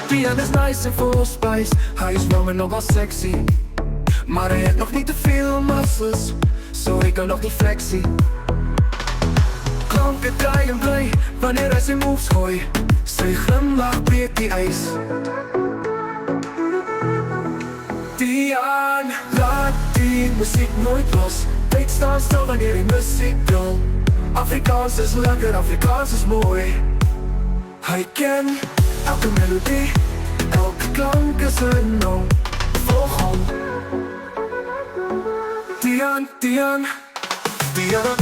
Dian is nice en vol spice. Hij is wel maar nogal sexy, maar hij heeft nog niet te veel muscles, zo ik kan nog niet flexie. Klanken draaien blij wanneer hij zijn moves gooit. Zijn glimlach breekt die ijs. Dian, laat die muziek nooit los. Weet staan stil wanneer hij muziek wil. Afrikaans is lekker, Afrikaans is mooi. Hij kent elke melodie, elke klank is een naam. Volg hem. Dian, Dian, Dian.